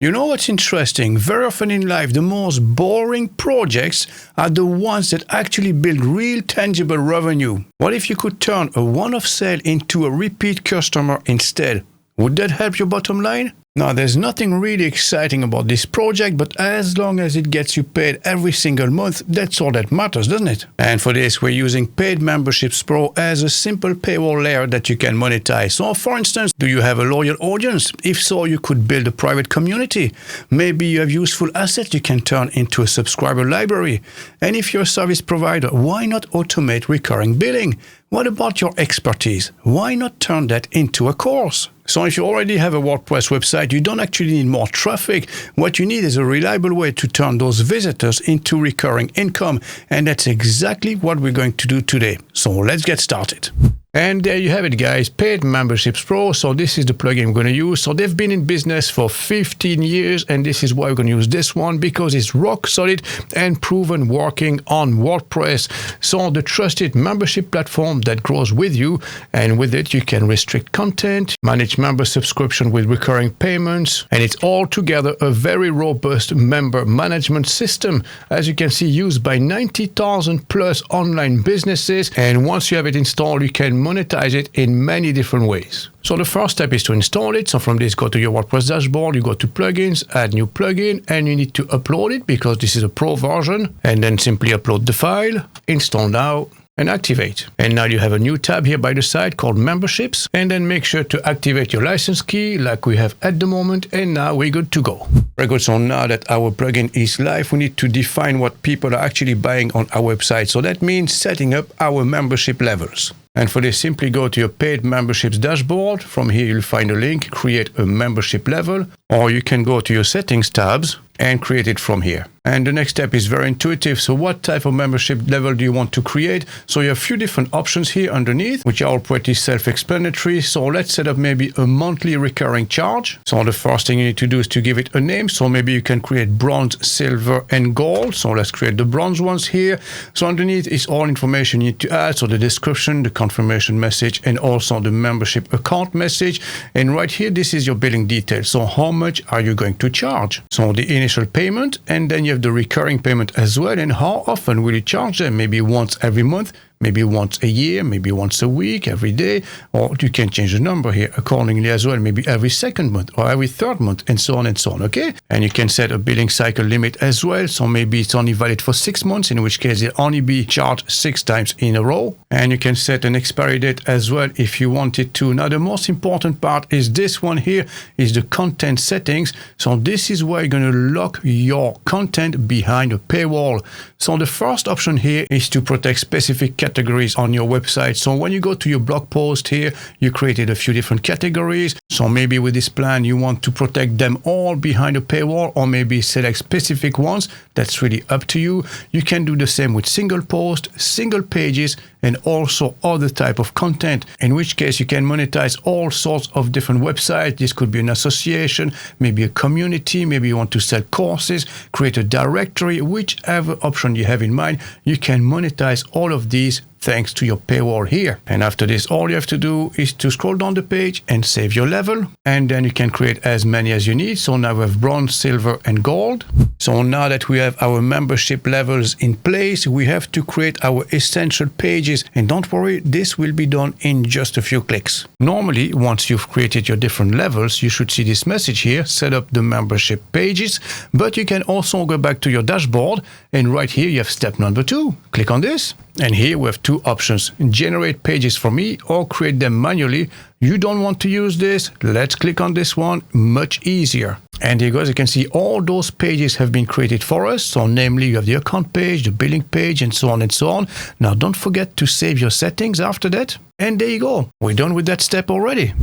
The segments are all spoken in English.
You know what's interesting? Very often in life, the most boring projects are the ones that actually build real tangible revenue. What if you could turn a one-off sale into a repeat customer instead? Would that help your bottom line? Now, there's nothing really exciting about this project, but as long as it gets you paid every single month, that's all that matters, doesn't it? And for this, we're using Paid Memberships Pro as a simple paywall layer that you can monetize. So, for instance, do you have a loyal audience? If so, you could build a private community. Maybe you have useful assets you can turn into a subscriber library. And if you're a service provider, why not automate recurring billing? What about your expertise? Why not turn that into a course? So if you already have a WordPress website, you don't actually need more traffic. What you need is a reliable way to turn those visitors into recurring income. And that's exactly what we're going to do today. So let's get started. And there you have it, guys, Paid Memberships Pro. So this is the plugin we're going to use. So they've been in business for 15 years, and this is why we're going to use this one, because it's rock solid and proven working on WordPress. So the trusted membership platform that grows with you, and with it you can restrict content, manage member subscription with recurring payments, and it's all together a very robust member management system, as you can see, used by 90,000 plus online businesses. And once you have it installed, you can monetize it in many different ways. So the first step is to install it. So from this, go to your WordPress dashboard, you go to plugins, add new plugin, and you need to upload it because this is a pro version, and then simply upload the file, install now, and activate. And now you have a new tab here by the side called Memberships, and then make sure to activate your license key like we have at the moment, and now we're good to go. Very good. So now that our plugin is live, we need to define what people are actually buying on our website. So that means setting up our membership levels. And for this, simply go to your Paid Memberships dashboard. From here, you'll find a link, create a membership level, or you can go to your settings tabs and create it from here. And the next step is very intuitive. So what type of membership level do you want to create? So you have a few different options here underneath, which are all pretty self-explanatory. So let's set up maybe a monthly recurring charge. So the first thing you need to do is to give it a name. So maybe you can create bronze, silver, and gold. So let's create the bronze ones here. So underneath is all information you need to add. So the description, the confirmation message, and also the membership account message. And right here, this is your billing details. So how much are you going to charge? So the initial payment, and then you have the recurring payment as well. And how often will you charge them? Maybe once every month, maybe once a year, maybe once a week, every day, or you can change the number here accordingly as well, maybe every second month or every third month, and so on and so on, okay? And you can set a billing cycle limit as well, so maybe it's only valid for 6 months, in which case it'll only be charged 6 times in a row. And you can set an expiry date as well if you wanted to. Now, the most important part is this one here, is the content settings. So this is where you're going to lock your content behind a paywall. So the first option here is to protect specific categories on your website. So when you go to your blog post here, you created a few different categories. So maybe with this plan, you want to protect them all behind a paywall, or maybe select specific ones. That's really up to you. You can do the same with single post, single pages, and also other type of content, in which case you can monetize all sorts of different websites. This could be an association, maybe a community, maybe you want to sell courses, create a directory, whichever option you have in mind, you can monetize all of these thanks to your paywall here. And after this, all you have to do is to scroll down the page and save your level. And then you can create as many as you need. So now we have bronze, silver, and gold. So now that we have our membership levels in place, we have to create our essential pages. And don't worry, this will be done in just a few clicks. Normally, once you've created your different levels, you should see this message here, set up the membership pages. But you can also go back to your dashboard, and right here you have step number 2. Click on this. And here we have 2 options, generate pages for me or create them manually. You don't want to use this? Let's click on this one, much easier. And here goes, you can see all those pages have been created for us. So namely, you have the account page, the billing page, and so on and so on. Now, don't forget to save your settings after that. And there you go. We're done with that step already.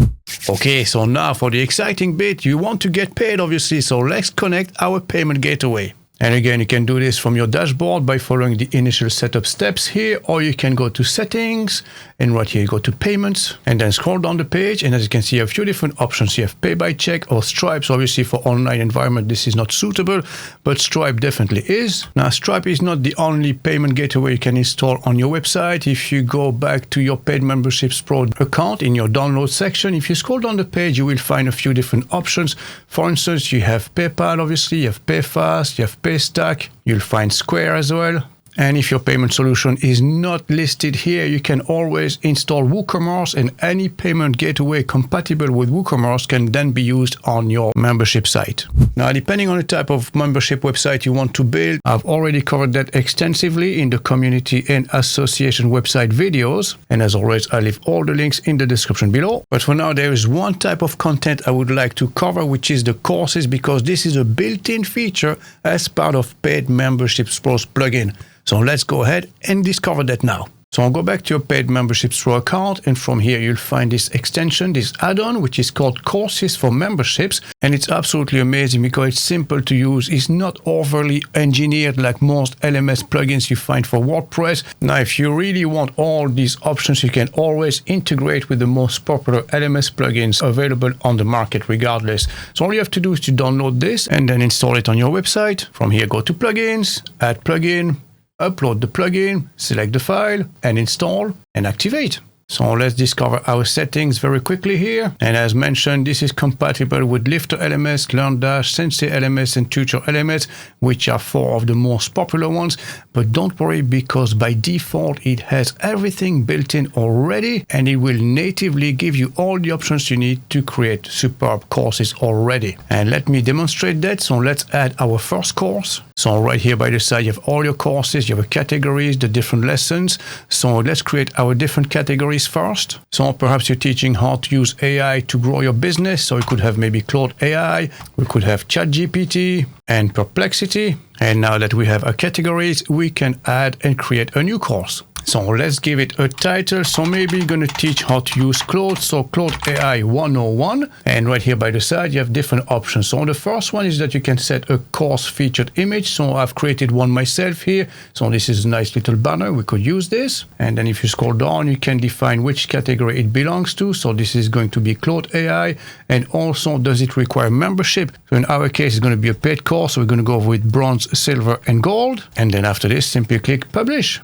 Okay, so now for the exciting bit, you want to get paid, obviously. So let's connect our payment gateway. And again, you can do this from your dashboard by following the initial setup steps here, or you can go to settings, and right here you go to payments, and then scroll down the page. And as you can see, you have a few different options. You have pay by check or Stripe. So obviously for online environment, this is not suitable, but Stripe definitely is. Now, Stripe is not the only payment gateway you can install on your website. If you go back to your paid memberships pro account in your download section, if you scroll down the page, you will find a few different options. For instance, you have PayPal, obviously, you have PayFast, you have Paystack, you'll find Square as well. And if your payment solution is not listed here, you can always install WooCommerce, and any payment gateway compatible with WooCommerce can then be used on your membership site. Now, depending on the type of membership website you want to build, I've already covered that extensively in the community and association website videos. And as always, I'll leave all the links in the description below. But for now, there is one type of content I would like to cover, which is the courses, because this is a built-in feature as part of Paid Memberships Pro's plugin. So let's go ahead and discover that now. So I'll go back to your Paid Memberships Pro account, and from here you'll find this extension, this add-on, which is called Courses for Memberships. And it's absolutely amazing because it's simple to use. It's not overly engineered like most LMS plugins you find for WordPress. Now, if you really want all these options, you can always integrate with the most popular LMS plugins available on the market regardless. So all you have to do is to download this and then install it on your website. From here, go to Plugins, Add Plugin, upload the plugin, select the file, and install and activate. So let's discover our settings very quickly here. And as mentioned, this is compatible with Lifter LMS, LearnDash, Sensei LMS, and Tutor LMS, which are four of the most popular ones. But don't worry, because by default, it has everything built in already, and it will natively give you all the options you need to create superb courses already. And let me demonstrate that. So let's add our first course. So right here by the side, you have all your courses, you have the categories, the different lessons. So let's create our different categories first. So perhaps you're teaching how to use AI to grow your business. So we could have maybe Claude AI, we could have ChatGPT and Perplexity. And now that we have our categories, we can add and create a new course. So let's give it a title. So maybe you're going to teach how to use Claude. So Claude AI 101. And right here by the side, you have different options. So the first one is that you can set a course featured image. So I've created one myself here. So this is a nice little banner. We could use this. And then if you scroll down, you can define which category it belongs to. So this is going to be Claude AI. And also, does it require membership? So in our case, it's going to be a paid course. So we're going to go with bronze, silver, and gold. And then after this, simply click publish.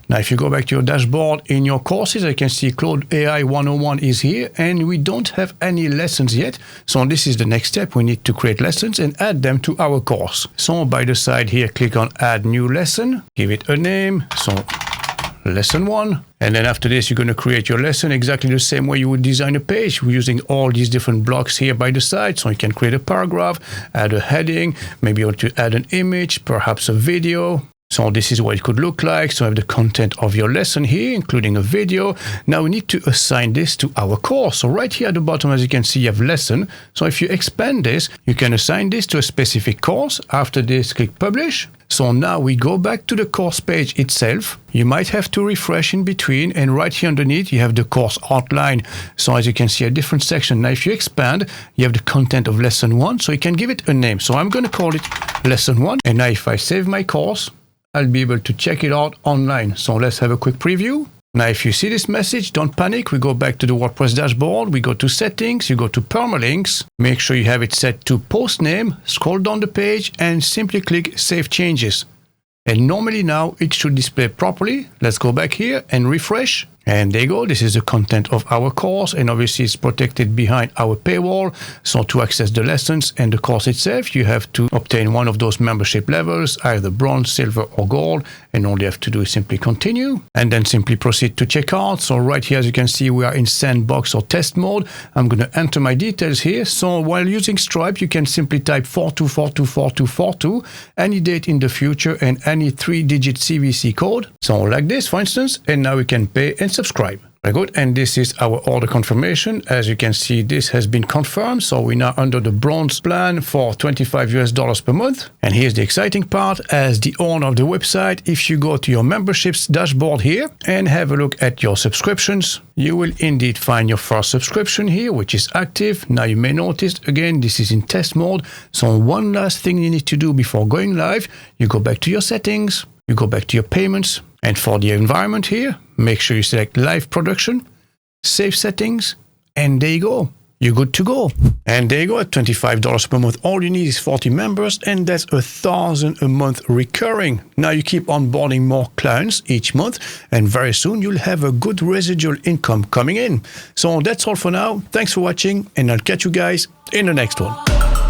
Now, if you go back to your dashboard in your courses, I can see Claude AI 101 is here, and we don't have any lessons yet. So this is the next step. We need to create lessons and add them to our course. So by the side here, click on Add New Lesson, give it a name. So Lesson 1. And then after this, you're going to create your lesson exactly the same way you would design a page. We're using all these different blocks here by the side. So you can create a paragraph, add a heading, maybe you want to add an image, perhaps a video. So this is what it could look like. So I have the content of your lesson here, including a video. Now we need to assign this to our course. So right here at the bottom, as you can see, you have lesson. So if you expand this, you can assign this to a specific course. After this, click publish. So now we go back to the course page itself. You might have to refresh in between, and right here underneath you have the course outline. So as you can see, a different section. Now if you expand, you have the content of lesson 1, so you can give it a name. So I'm going to call it lesson 1. And now if I save my course, I'll be able to check it out online. So let's have a quick preview. Now, if you see this message, don't panic. We go back to the WordPress dashboard. We go to settings. You go to permalinks. Make sure you have it set to post name. Scroll down the page and simply click Save Changes. And normally now it should display properly. Let's go back here and refresh. And there you go. This is the content of our course. And obviously it's protected behind our paywall. So to access the lessons and the course itself, you have to obtain one of those membership levels, either bronze, silver, or gold. And all you have to do is simply continue and then simply proceed to checkout. So right here, as you can see, we are in sandbox or test mode. I'm going to enter my details here. So while using Stripe, you can simply type 42424242, any date in the future and any 3-digit CVC code. So like this, for instance, and now we can pay and subscribe. Very good. And this is our order confirmation. As you can see, this has been confirmed. So we're now under the bronze plan for $25 per month. And here's the exciting part. As the owner of the website, if you go to your memberships dashboard here and have a look at your subscriptions, you will indeed find your first subscription here, which is active. Now you may notice, again, this is in test mode. So one last thing you need to do before going live, you go back to your settings, you go back to your payments, and for the environment here, make sure you select live production, save settings, and there you go. You're good to go. And there you go, at $25 per month. All you need is 40 members, and that's $1,000 a month recurring. Now you keep onboarding more clients each month, and very soon you'll have a good residual income coming in. So that's all for now. Thanks for watching, and I'll catch you guys in the next one.